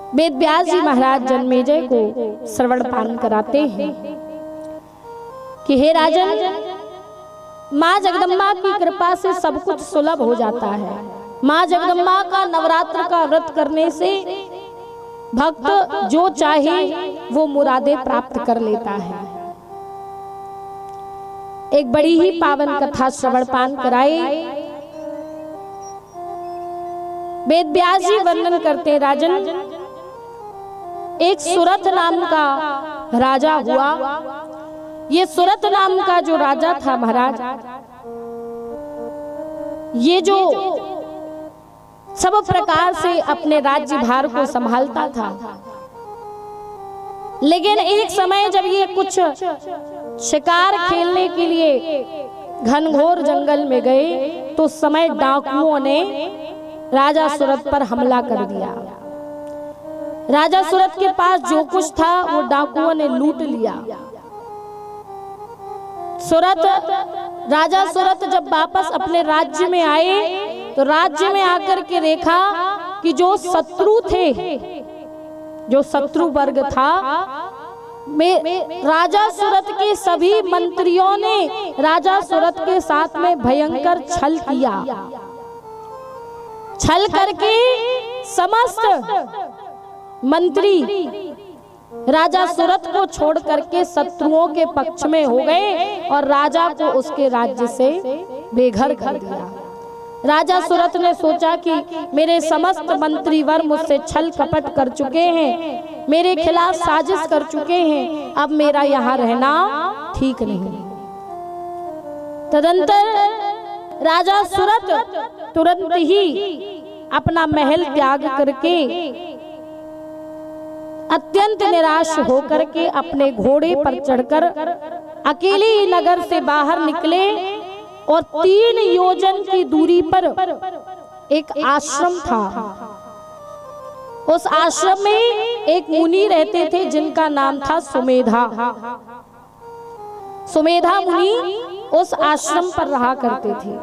वेद व्यास जी महाराज जन्मेजय को श्रवण पान कराते हैं कि हे राजन, माँ जगदम्बा की कृपा से सब कुछ सुलभ हो जाता है। माँ जगदम्बा का नवरात्र का व्रत करने से भक्त जो चाहे वो मुरादे प्राप्त कर लेता है। एक बड़ी ही पावन कथा श्रवण पान कराए। वेद व्यास जी वर्णन करते हैं, राजन, एक सुरथ नाम का राजा हुआ। ये सुरथ नाम का जो राजा था महाराज, ये जो सब प्रकार से अपने राज्य भार को संभालता था, लेकिन एक समय जब ये कुछ शिकार खेलने के लिए घनघोर जंगल में गए तो उस समय डाकुओं ने राजा सुरथ पर हमला कर दिया। राजा सुरथ के पास जो कुछ था वो डाकुओं ने लूट लिया। राजा सुरथ जब वापस अपने राज्य में आए तो राज्य में आकर के देखा कि जो शत्रु थे, जो शत्रु वर्ग था, राजा सुरथ के सभी मंत्रियों ने राजा सुरथ के साथ में भयंकर छल किया। छल करके समस्त मंत्री राजा सुरथ को छोड़ करके शत्रुओं के पक्ष में हो गए और राजा को उसके राज्य से बेघर कर दिया। राजा सुरथ ने सोचा कि मेरे समस्त मंत्रीवर मुझसे छल कपट कर चुके हैं, मेरे खिलाफ साजिश कर चुके हैं, अब मेरा यहाँ रहना ठीक नहीं। तदंतर राजा सुरथ तुरंत ही अपना महल त्याग करके अत्यंत निराश होकर के अपने घोड़े पर चढ़कर अकेले ही नगर से बाहर निकले और 3 योजन की दूरी पर एक आश्रम था। उस आश्रम में एक मुनि रहते थे जिनका नाम था सुमेधा। सुमेधा मुनि उस आश्रम पर रहा करते थे।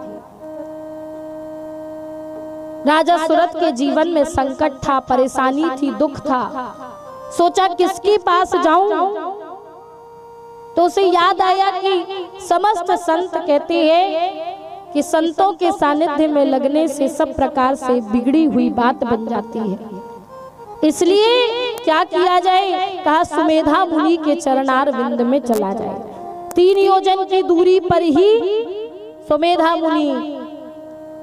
राजा सुरथ के जीवन में संकट था, परेशानी थी, दुख था। सोचा किसके पास जाऊं, तो उसे याद आया कि समस्त संत कहते हैं कि संतों के सानिध्य में लगने से सब प्रकार से बिगड़ी हुई बात बन जाती है। इसलिए क्या किया जाए, कहा सुमेधा मुनि के चरणार विंद में चला जाए। 3 योजन की दूरी पर ही सुमेधा मुनि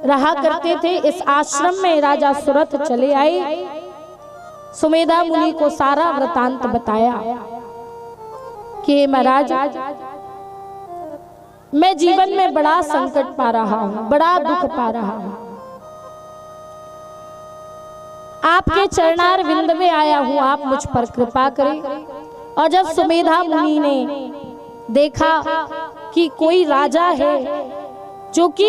रहा करते थे। इस आश्रम में राजा सुरथ चले आए। सुमेधा मुनि को सारा वृतांत बताया कि महाराज, मैं जीवन में बड़ा संकट पा रहा हूं, बड़ा दुख पा रहा हूं, आपके चरणार विंद में आया हूं, आप मुझ पर कृपा करें। और जब सुमेधा मुनि ने देखा कि कोई राजा है जो कि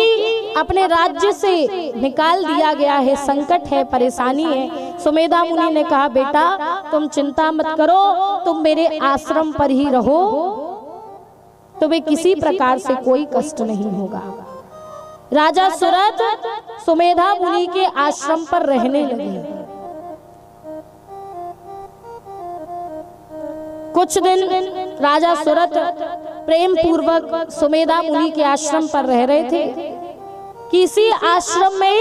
अपने राज्य से निकाल दिया गया है, संकट है, परेशानी है, सुमेधा मुनि ने कहा, बेटा तुम चिंता मत करो, तुम मेरे आश्रम पर ही रहो, तुम्हें किसी प्रकार से कोई कष्ट नहीं होगा। राजा सुरथ सुमेधा मुनि के आश्रम पर रहने लगे। कुछ दिन राजा सुरथ प्रेम पूर्वक सुमेधा मुनि के आश्रम पर रह रहे थे। किसी आश्रम में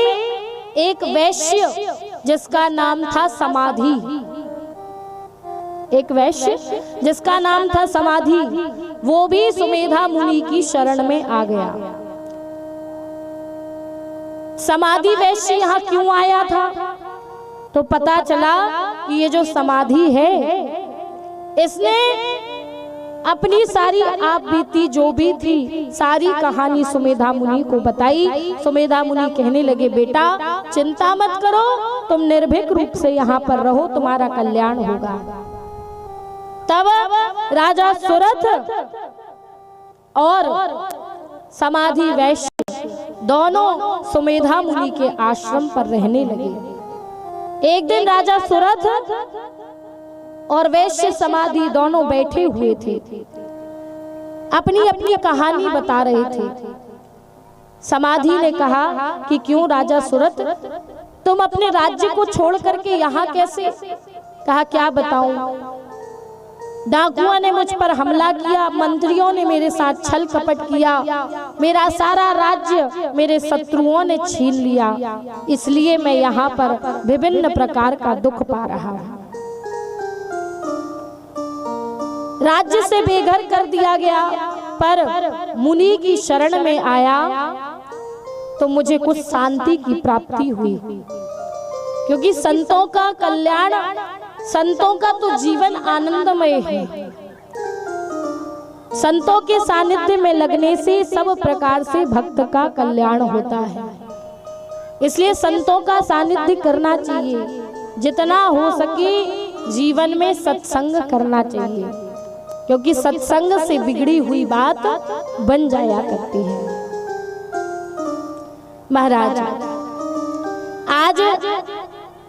एक वैश्य जिसका नाम था समाधि, एक वैश्य जिसका नाम था समाधि, वो भी सुमेधा मुनि की शरण में आ गया। समाधि वैश्य यहाँ क्यों आया था, तो पता चला कि ये जो समाधि है इसने अपनी सारी आप बीती जो भी थी सारी कहानी सुमेधा मुनि को बताई। सुमेधा मुनि कहने लगे, बेटा चिंता मत करो, तुम निर्भीक रूप से यहाँ पर रहो, तुम्हारा कल्याण होगा। तब राजा सुरथ और समाधि वैश्य दोनों सुमेधा मुनि के आश्रम पर रहने लगे। एक दिन राजा सुरथ और वैश्य समाधि दोनों बैठे हुए थे, अपनी अपनी कहानी बता रहे थे। समाधि ने कहा कि क्यों राजा सुरथ, तुम अपने राज्य को छोड़ करके यहाँ कैसे? कहा क्या बताऊं, डाकुओं ने मुझ पर हमला किया, मंत्रियों ने मेरे साथ छल कपट किया, मेरा सारा राज्य मेरे शत्रुओं ने छीन लिया, इसलिए मैं यहाँ पर विभिन्न प्रकार का दुख पा रहा हूँ। राज्य से बेघर कर दिया गया, पर मुनि की शरण में आया तो मुझे कुछ शांति की प्राप्ति हुई, क्योंकि संतों का कल्याण, संतों का तो जीवन आनंदमय है। संतों के सानिध्य में लगने से सब प्रकार से भक्त का कल्याण होता है, इसलिए संतों का सानिध्य करना चाहिए। जितना हो सके जीवन में सत्संग करना चाहिए, क्योंकि सत्संग से बिगड़ी हुई बात बन जाया करती है। महाराज आज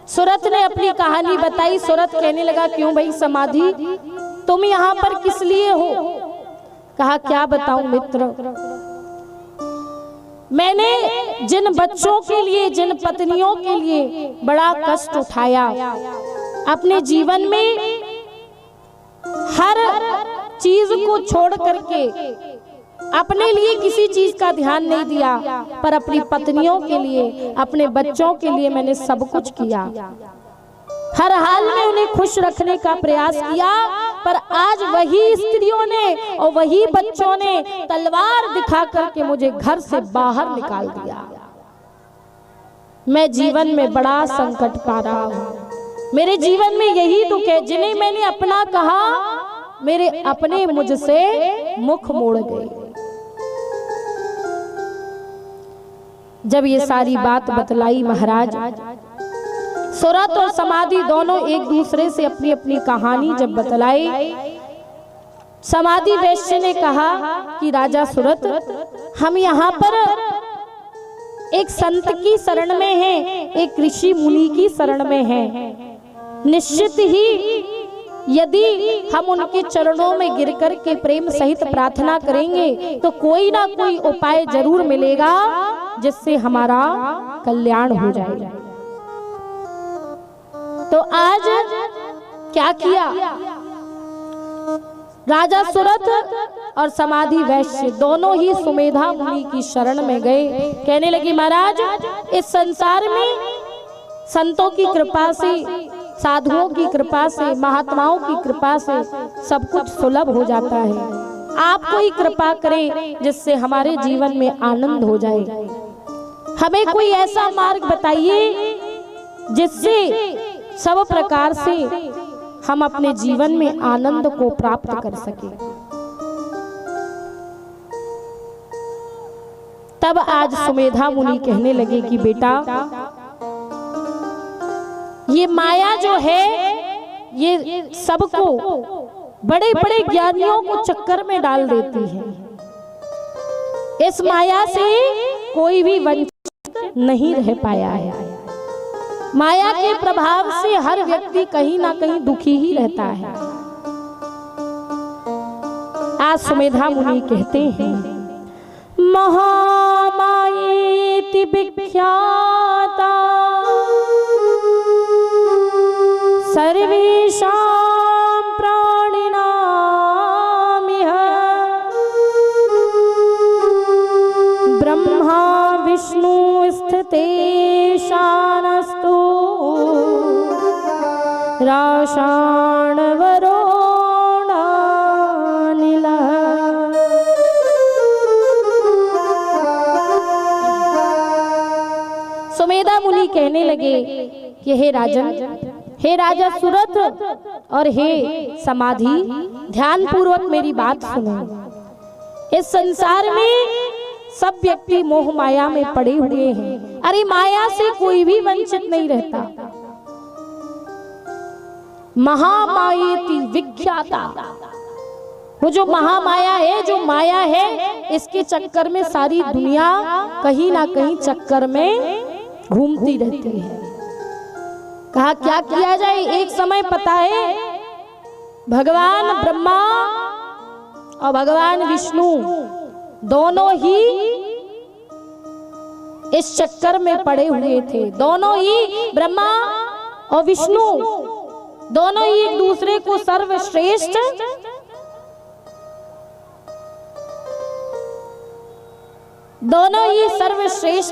सूरत ने अपनी कहानी बताई। सूरत कहने लगा क्यों भाई समाधि, तुम यहाँ पर किस लिए हो? कहा क्या बताऊं मित्र, मैंने जिन बच्चों के लिए, जिन पत्नियों के लिए बड़ा कष्ट उठाया, अपने जीवन में हर चीज को छोड़ करके अपने लिए किसी चीज का ध्यान नहीं दिया, पर अपनी पत्नियों के लिए, अपने बच्चों के लिए मैंने सब कुछ किया। हर हाल में उन्हें खुश रखने का प्रयास किया, पर आज वही स्त्रियों ने और वही बच्चों ने तलवार दिखा करके मुझे घर से बाहर निकाल दिया। मैं जीवन में बड़ा संकट पा रहा हूँ। मेरे जीवन में यही दुख है, जिन्हें मैंने अपना कहा मेरे अपने मुझसे मुख मोड़ गए। जब ये सारी बात बतलाई महाराज, सूरत और समाधि दोनों एक दूसरे से अपनी अपनी कहानी जब बतलाई, समाधि वैश्य ने कहा कि राजा सूरत, हम यहाँ पर एक संत की शरण में हैं, एक ऋषि मुनि की शरण में हैं। निश्चित ही यदि हम उनके चरणों में गिरकर के प्रेम सहित प्रार्थना करेंगे तो कोई ना कोई उपाय जरूर मिलेगा जिससे हमारा कल्याण हो जाएगा। तो आज क्या किया, राजा सूरत और समाधि वैश्य दोनों ही सुमेधा मुनि की शरण में गए। कहने लगे महाराज, इस संसार में संतों की कृपा से, साधुओं की कृपा से, महात्माओं की कृपा से सब कुछ सुलभ हो जाता है। आप कोई कृपा करें जिससे हमारे जीवन में आनंद हो जाए। हमें कोई ऐसा मार्ग बताइए जिससे सब प्रकार से हम अपने जीवन में आनंद को प्राप्त कर सके। तब आज सुमेधा मुनि कहने लगे कि बेटा, ये माया जो है ये सबको, बड़े बड़े ज्ञानियों को चक्कर में डाल देती है। इस माया से कोई भी वंचित नहीं रह पाया है। माया के प्रभाव से हर व्यक्ति कहीं ना कहीं दुखी ही रहता है। आज सुमेधा मुनि कहते हैं, महामायेति विख्याता सर्वेषां प्राणिनामिह ब्रह्मा विष्णु स्थितेशानस्तु राषाणवरोणानिलः। सुमेधा मुनि कहने लगे कि हे राजन, हे राजा सूरत और हे समाधि, ध्यान पूर्वक मेरी बात सुनो। इस संसार में सब व्यक्ति मोह माया में पड़े हुए हैं। अरे माया से कोई भी वंचित नहीं रहता। महामायेति विख्याता, वो जो महामाया है, जो माया है, इसके चक्कर में सारी दुनिया कहीं ना कहीं चक्कर में घूमती रहती है। कहा क्या किया जाए। एक समय पता है भगवान ब्रह्मा और भगवान विष्णु दोनों ही इस चक्कर में पड़े हुए थे। दोनों ही ब्रह्मा और विष्णु दोनों ही एक दूसरे को सर्वश्रेष्ठ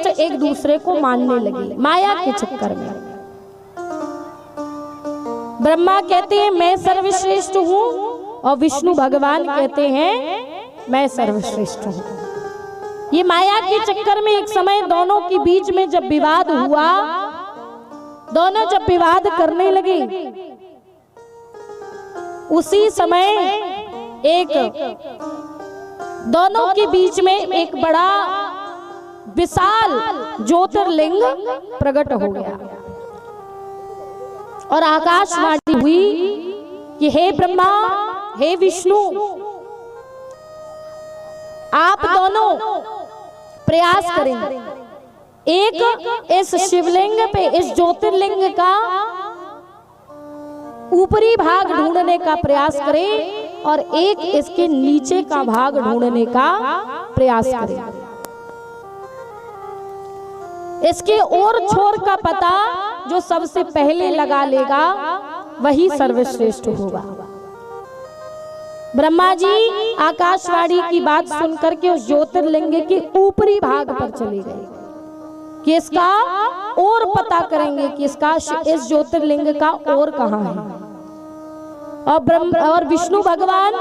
एक दूसरे को मानने लगे माया के चक्कर में। ब्रह्मा कहते हैं मैं सर्वश्रेष्ठ हूं और विष्णु भगवान कहते हैं मैं सर्वश्रेष्ठ हूं। ये माया के चक्कर में एक समय दोनों के बीच में जब विवाद हुआ, दोनों जब विवाद करने लगे, उसी समय दोनों के बीच में एक बड़ा विशाल ज्योतिर्लिंग प्रकट हो गया और आकाशवाणी हुई कि हे ब्रह्मा, हे विष्णु, आप दोनों प्रयास करें, एक इस शिवलिंग पे, इस ज्योतिर्लिंग का ऊपरी भाग ढूंढने का प्रयास करें और एक इसके नीचे का भाग ढूंढने का प्रयास करें। इसके और छोर का पता जो सबसे पहले लगा लेगा वही सर्वश्रेष्ठ होगा। ब्रह्मा जी आकाशवाणी की बात सुनकर के उस ज्योतिर्लिंग के ऊपरी भाग पर चले गए कि इसका और पता करेंगे कि इस ज्योतिर्लिंग का और कहां है। और विष्णु भगवान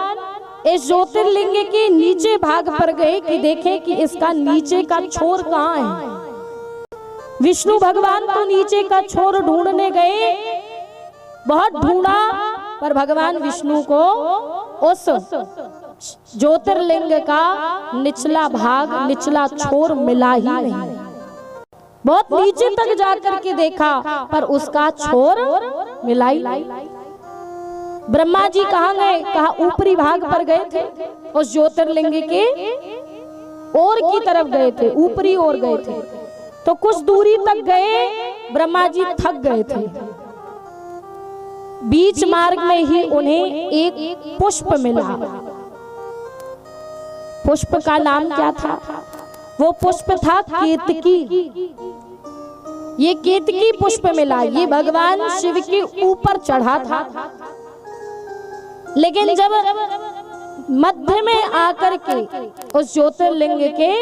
इस ज्योतिर्लिंग के नीचे भाग पर गए कि देखें कि इसका नीचे का छोर कहां है। विष्णु भगवान तो नीचे का छोर ढूंढने गए, बहुत ढूंढा, पर भगवान विष्णु को उस ज्योतिर्लिंग का निचला भाग, निचला छोर मिला ही नहीं। बहुत नीचे तक जाकर के देखा पर उसका छोर मिला ही नहीं। ब्रह्मा जी कहाँ गए? कहा ऊपरी भाग पर गए थे, उस ज्योतिर्लिंग के ओर की तरफ गए थे, ऊपरी ओर गए थे। तो कुछ दूरी तक गए, ब्रह्मा जी थक गए थे। बीच मार्ग में ही उन्हें एक पुष्प मिला। पुष्प का नाम क्या था? वो पुष्प था केतकी। ये केतकी पुष्प मिला। ये भगवान शिव के ऊपर चढ़ा था, लेकिन जब मध्य में आकर के, उस ज्योतिर्लिंग के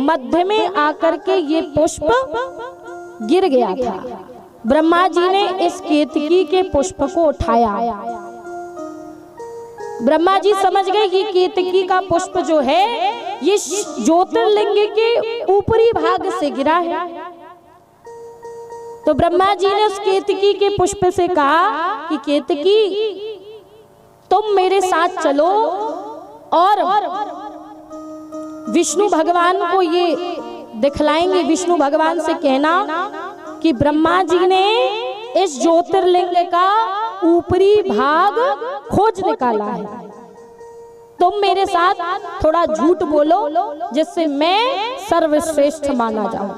मध्य में आकर के ये पुष्प गिर गया था। ब्रह्मा जी ने इस केतकी के पुष्प को उठाया। ब्रह्मा जी समझ गए कि केतकी का पुष्प जो है ये ज्योतिर्लिंग के ऊपरी भाग से गिरा है। तो ब्रह्मा जी ने उस केतकी के पुष्प से कहा कि केतकी, तुम मेरे साथ चलो और विष्णु भगवान को ये दिखलाएंगे। विष्णु भगवान से कहना कि ब्रह्मा जी ने इस ज्योतिर्लिंग का ऊपरी भाग खोज निकाला है। तुम मेरे साथ थोड़ा झूठ बोलो जिससे मैं सर्वश्रेष्ठ माना जाऊं।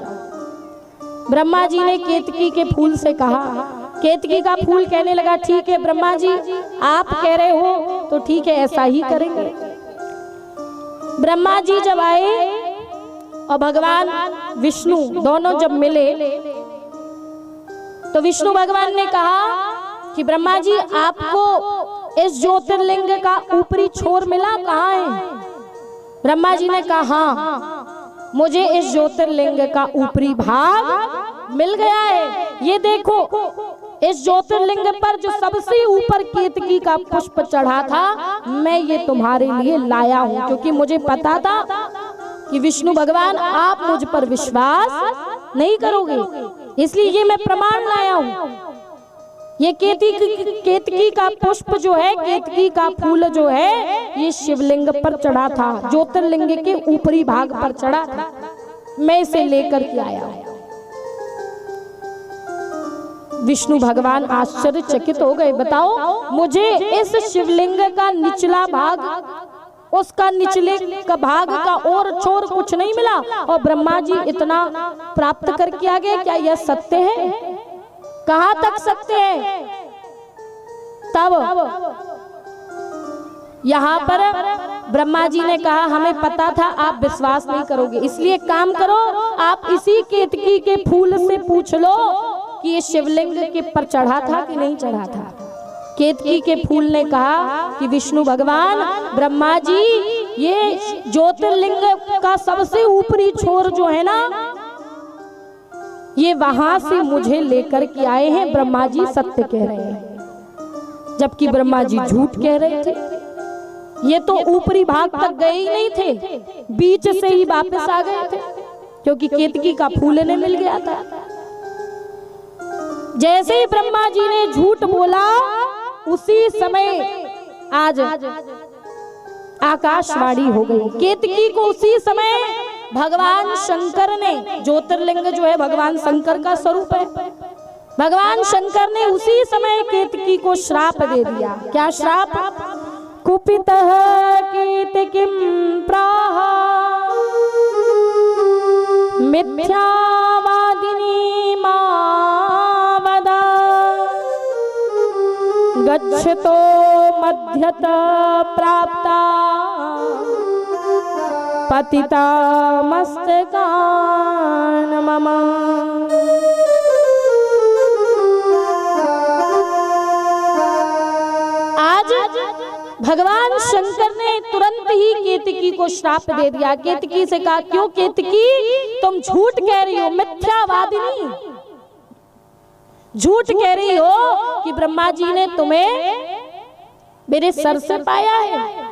ब्रह्मा जी ने केतकी के फूल से कहा। केतकी का फूल कहने लगा, ठीक है ब्रह्मा जी, आप कह रहे हो तो ठीक है, ऐसा ही करेंगे। ब्रह्मा जी जब आए और भगवान विष्णु दोनों जब मिले तो विष्णु भगवान ने कहा कि ब्रह्मा जी, आपको इस ज्योतिर्लिंग का ऊपरी छोर मिला, कहाँ है? ब्रह्मा जी ने कहा, हाँ, मुझे इस ज्योतिर्लिंग का ऊपरी भाग मिल गया है। ये देखो, इस ज्योतिर्लिंग पर जो सबसे ऊपर केतकी का पुष्प चढ़ा था, मैं ये तुम्हारे लिए लाया हूँ, क्योंकि मुझे पता था कि विष्णु भगवान आप मुझ पर विश्वास नहीं करोगे, इसलिए ये मैं प्रमाण लाया हूँ। ये केतकी का पुष्प जो है, केतकी का फूल जो है, ये शिवलिंग पर चढ़ा था, ज्योतिर्लिंग के ऊपरी भाग पर चढ़ा था। मैं इसे लेकर के आया हूँ। विष्णु भगवान आश्चर्यचकित हो गए। बताओ, मुझे इस शिवलिंग का निचला भाग, उसका निचले का भाग का और छोर कुछ नहीं मिला और ब्रह्मा जी इतना प्राप्त करके आ गए। क्या यह सत्य है? कहां तक सत्य है? तब यहाँ पर ब्रह्मा जी ने कहा, हमें पता था आप विश्वास नहीं करोगे, इसलिए काम करो, आप इसी केतकी के फूल से पूछ लो कि ये शिवलिंग के पर चढ़ा था कि नहीं चढ़ा था। केतकी के फूल ने कहा कि विष्णु भगवान ब्रह्मा जी, ये ज्योतिर्लिंग का सबसे ऊपरी छोर जो है ना, ये वहां से मुझे लेकर के आए हैं। ब्रह्मा जी सत्य कह रहे हैं, जबकि ब्रह्मा जी झूठ कह रहे थे। ये तो ऊपरी भाग तक गए ही नहीं थे, बीच से ही वापस आ गए थे, क्योंकि केतकी का फूल ने मिल गया था। जैसे ही ब्रह्मा जी ने झूठ बोला, उसी समय आज आकाशवाणी हो गई। केतकी को उसी समय भगवान शंकर ने, ज्योतिर्लिंग जो है भगवान शंकर का स्वरूप है, भगवान शंकर ने उसी समय केतकी को श्राप दे दिया। क्या श्राप? कुपितः केतकीं प्राह मिथ्यावादिनी मावदा गच्छतो मध्यत प्राप्ता पतिता मस्तकान मम। आज भगवान शंकर ने तुरंत ही केतकी को श्राप दे दिया। केतकी से कहा, क्यों केतकी, तुम झूठ कह रही हो, मिथ्यावादिनी, झूठ कह रही हो कि ब्रह्मा जी ने तुम्हें मेरे सर से पाया है।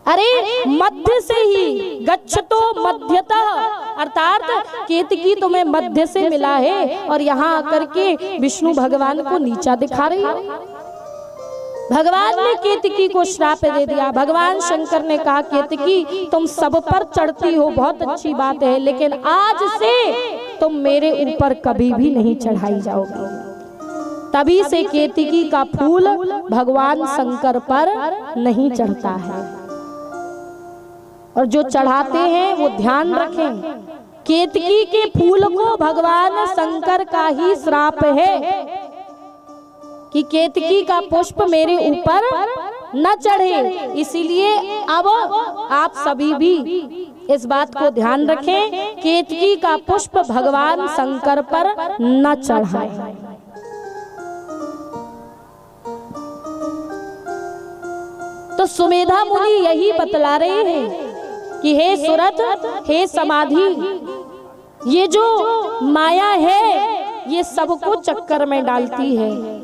अरे मध्य से ही, गच्छतो मध्यतः, अर्थात केतकी तुम्हें मध्य से मिला है और यहाँ आकर के विष्णु भगवान को नीचा दिखा रही हो। भगवान ने केतकी को श्राप दे दिया। भगवान शंकर ने कहा, केतकी तुम सब पर चढ़ती हो, बहुत अच्छी बात है, लेकिन आज से तुम मेरे ऊपर कभी भी नहीं चढ़ाई जाओगी। तभी से केतकी का फूल भगवान शंकर पर नहीं चढ़ता है। और जो चढ़ाते हैं वो ध्यान रखें, केतकी के फूल को भगवान शंकर का ही श्राप है कि केतकी का पुष्प मेरे ऊपर न चढ़े। इसीलिए अब आप सभी भी इस बात को ध्यान रखें, केतकी का पुष्प भगवान शंकर पर न चढ़ाएं। तो सुमेधा मुनि यही बतला रहे हैं कि हे सुरत, हे समाधि, ये जो माया है ये सबको चक्कर में डालती है।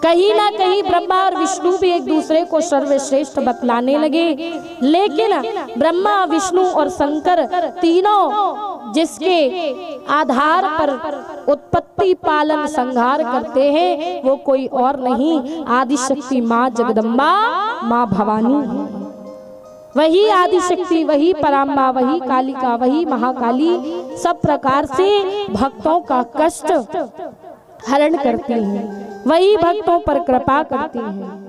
कहीं ना कहीं ब्रह्मा और विष्णु भी एक दूसरे को सर्वश्रेष्ठ बतलाने लगे, लेकिन ब्रह्मा, विष्णु और शंकर तीनों जिसके आधार पर उत्पत्ति, पालन, संहार करते हैं वो कोई और नहीं, आदिशक्ति माँ जगदम्बा, माँ भवानी है। वही आदिशक्ति, वही पराम्बा, वही कालिका, वही महाकाली सब प्रकार से भक्तों का कष्ट हरण करती हैं, वही भक्तों पर कृपा करती हैं।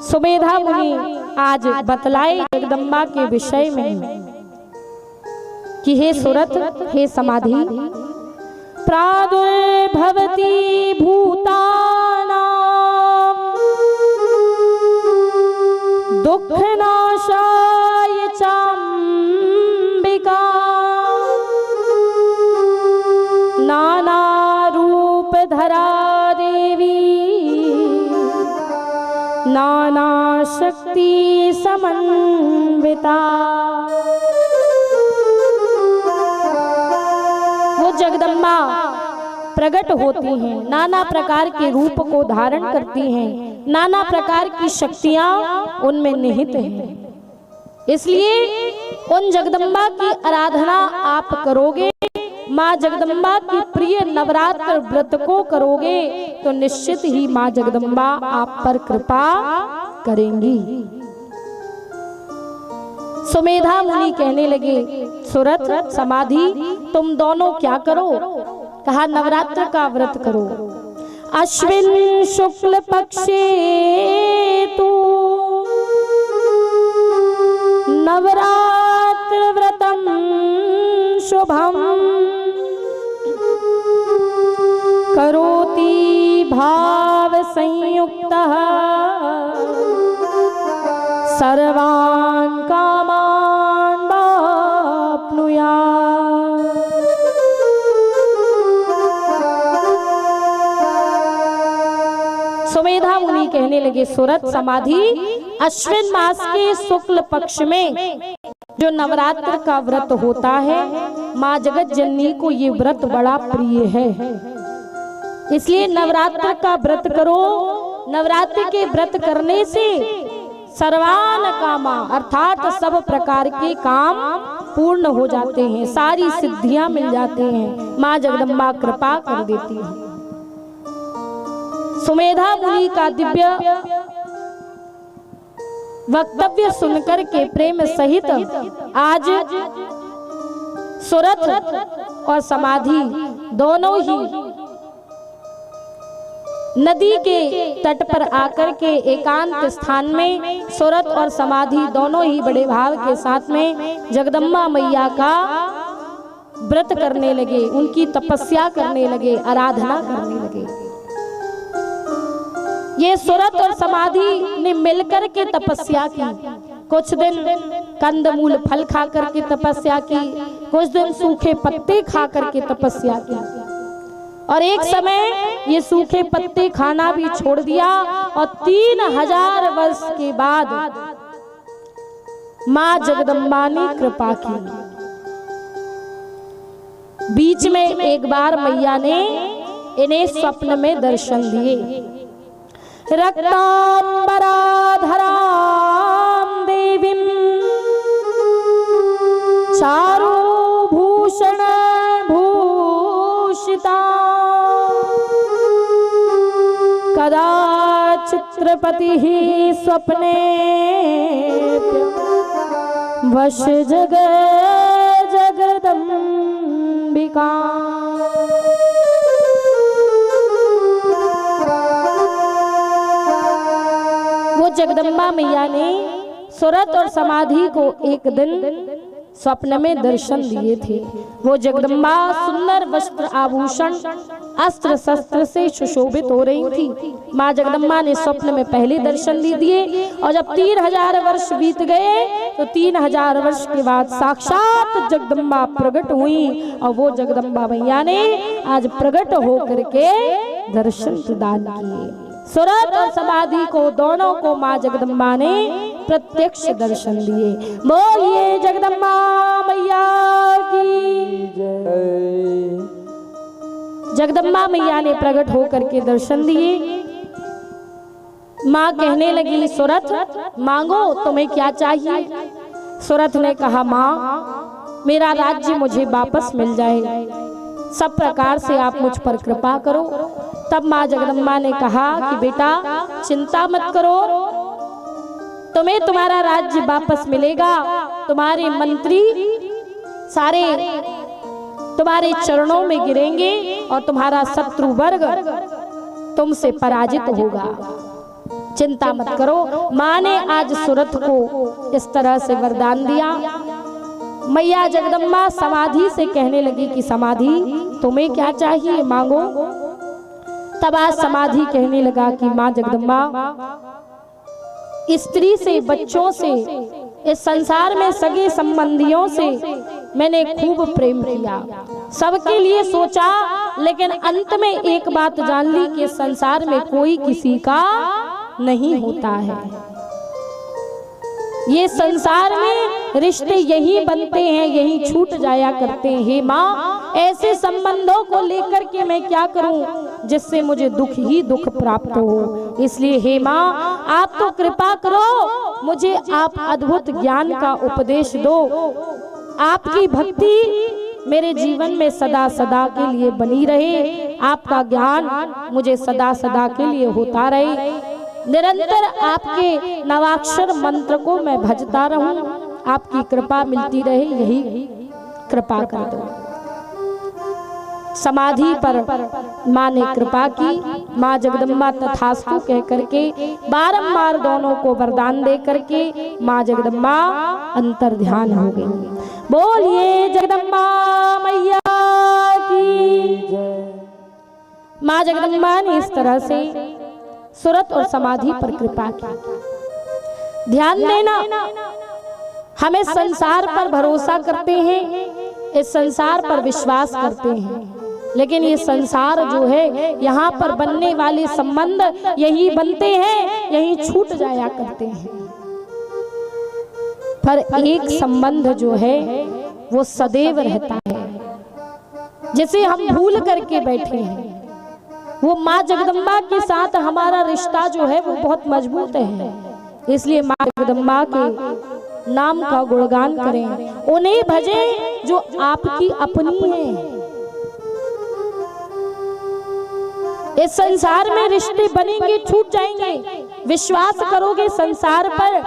सुमेधा मुनि आज बतलाए जगदम्बा के विषय में कि हे सुरत, हे समाधि, प्रादुर्भवति भूतानां दुःखनाशाय चाम्बिका नाना रूप धरा देवी नाना शक्ति समन्विता। वो जगदम्बा प्रकट होती हैं, नाना प्रकार के रूप को धारण करती हैं, नाना प्रकार की शक्तियां उनमें निहित हैं। इसलिए उन जगदम्बा की आराधना आप करोगे, माँ जगदम्बा की प्रिय नवरात्र व्रत को करोगे तो निश्चित ही माँ जगदम्बा आप पर कृपा करेंगी। सुमेधा मुनि कहने लगे, सुरत, समाधि, तुम दोनों क्या करो? कहा नवरात्र का व्रत करो। अश्विन शुक्ल पक्षे तु नवरात्र व्रतम शुभम करोति भाव संयुक्तः सर्वान् कामान् सुमेधा मुनि कहने लगे, सुरत समाधि अश्विन मास के शुक्ल पक्ष में जो नवरात्र का व्रत होता है, माँ जगत जननी को ये व्रत बड़ा प्रिय है, इसलिए नवरात्र का व्रत करो। नवरात्रि के व्रत करने से सर्वान कामा अर्थात सब प्रकार के काम पूर्ण हो जाते हैं, सारी सिद्धियां मिल जाती हैं, माँ जगदम्बा कृपा कर देती है। सुमेधा मुनि का दिव्य वक्तव्य सुनकर के प्रेम सहित आज सुरत और समाधि दोनों ही नदी के तट पर आकर के एकांत स्थान में सुरत और समाधि दोनों ही बड़े भाव के साथ में जगदम्बा मैया का व्रत करने लगे, उनकी तपस्या करने लगे, आराधना करने लगे। ये सुरत और समाधि ने मिलकर के तपस्या की। कुछ दिन कंदमूल फल खा करके तपस्या की, कुछ दिन सूखे पत्ते खा करके तपस्या की, और एक समय ये सूखे पत्ते खाना भी छोड़ दिया। और 3000 वर्ष के बाद माँ जगदम्बा ने कृपा की। बीच में एक बार मैया ने इन्हें स्वप्न में दर्शन दिए। रक्तांबराधरां देवीं चारुभूषण भूषिता कदा चित्रपतिः स्वप्ने वश जग जगदम्बिका। वो जगदम्बा मैया ने सुरत और समाधि को एक दिन स्वप्न में दर्शन दिए थे। वो जगदम्बा सुंदर वस्त्र आभूषण अस्त्र शस्त्र से सुशोभित हो रही थी। माँ जगदम्बा ने स्वप्न में पहले दर्शन दिए, और जब 3000 वर्ष बीत गए तो 3000 वर्ष के बाद साक्षात जगदम्बा प्रकट हुई, और वो जगदम्बा मैया ने आज प्रकट होकर के दर्शन प्रदान किए। सुरत और समाधि को दोनों को माँ जगदम्बा ने प्रत्यक्ष दर्शन दिए। बोलिए जगदम्बा मैया की जय। जगदम्बा मैया ने प्रकट होकर के दर्शन दिए। माँ कहने लगी, सुरत मांगो, तुम्हें क्या चाहिए? सुरत ने कहा, माँ मेरा राज्य मुझे वापस मिल जाए, सब प्रकार से आप मुझ पर कृपा करो। तब माँ जगदम्बा ने कहा कि बेटा चिंता मत करो, तुम्हें तुम्हारा राज्य वापस मिलेगा। तुम्हारे मंत्री सारे तुम्हारे चरणों में गिरेंगे और तुम्हारा शत्रु वर्ग तुमसे पराजित होगा, चिंता मत करो। माँ ने आज सुरत को इस तरह से वरदान दिया। मैया जगदम्बा समाधि से कहने लगी कि समाधि तुम्हें क्या चाहिए, मांगो। तब आज समाधि कहने लगा कि माँ जगदम्बा स्त्री से, बच्चों से, इस संसार में सगे संबंधियों से मैंने खूब प्रेम किया, सबके लिए सोचा, लेकिन अंत में एक बात जान ली कि संसार में कोई किसी का नहीं होता है। ये संसार में रिश्ते यही बनते हैं, यही छूट जाया करते हैं। हे माँ, ऐसे संबंधों को लेकर के मैं क्या करूं जिससे मुझे दुख ही दुख प्राप्त हो। इसलिए हे माँ, आप तो कृपा करो, मुझे आप अद्भुत ज्ञान का उपदेश दो। आपकी भक्ति मेरे जीवन में सदा सदा के लिए बनी रहे, आपका ज्ञान मुझे सदा सदा के लिए होता रहे, निरंतर आपके नवाक्षर मंत्र को मैं भजता रहूं, आपकी कृपा मिलती रहे, यही कृपा कर दो। समाधि पर माँ ने कृपा की। माँ जगदम्बा तथास्तु कह करके बारंबार दोनों को वरदान दे करके माँ जगदम्बा अंतर ध्यान हो गई। बोलिए जगदम्बा मैया की जय। माँ जगदम्बा ने इस तरह से सुरत और समाधि पर कृपा की। ध्यान देना, हमें संसार पर भरोसा करते हैं, इस संसार पर विश्वास करते हैं, लेकिन ये संसार जो है, यहाँ पर बनने वाले संबंध यही बनते हैं, यही छूट जाया करते हैं। पर एक संबंध जो है वो सदैव रहता है, जिसे हम भूल करके बैठे हैं। वो माँ जगदम्बा के साथ हमारा रिश्ता जो है वो बहुत मजबूत है। इसलिए माँ जगदम्बा के नाम का गुणगान करें, उन्हें भजें जो आपकी अपनी है। इस संसार में रिश्ते बनेंगे, छूट जाएंगे। विश्वास करोगे संसार पर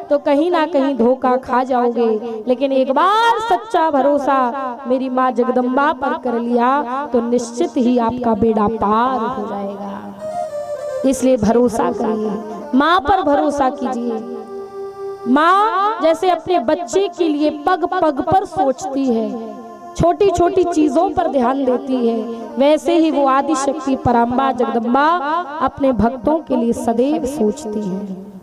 तो कहीं ना कहीं धोखा खा जाओगे, लेकिन एक बार सच्चा भरोसा मेरी माँ जगदम्बा पर कर लिया तो निश्चित ही आपका बेड़ा पार हो जाएगा। इसलिए भरोसा करिए, माँ पर भरोसा कीजिए। माँ जैसे अपने बच्चे के लिए पग पग पर सोचती है, छोटी छोटी चीजों पर ध्यान देती है, वैसे ही वो आदि शक्ति पराम्बा जगदम्बा अपने भक्तों के लिए सदैव सोचती है।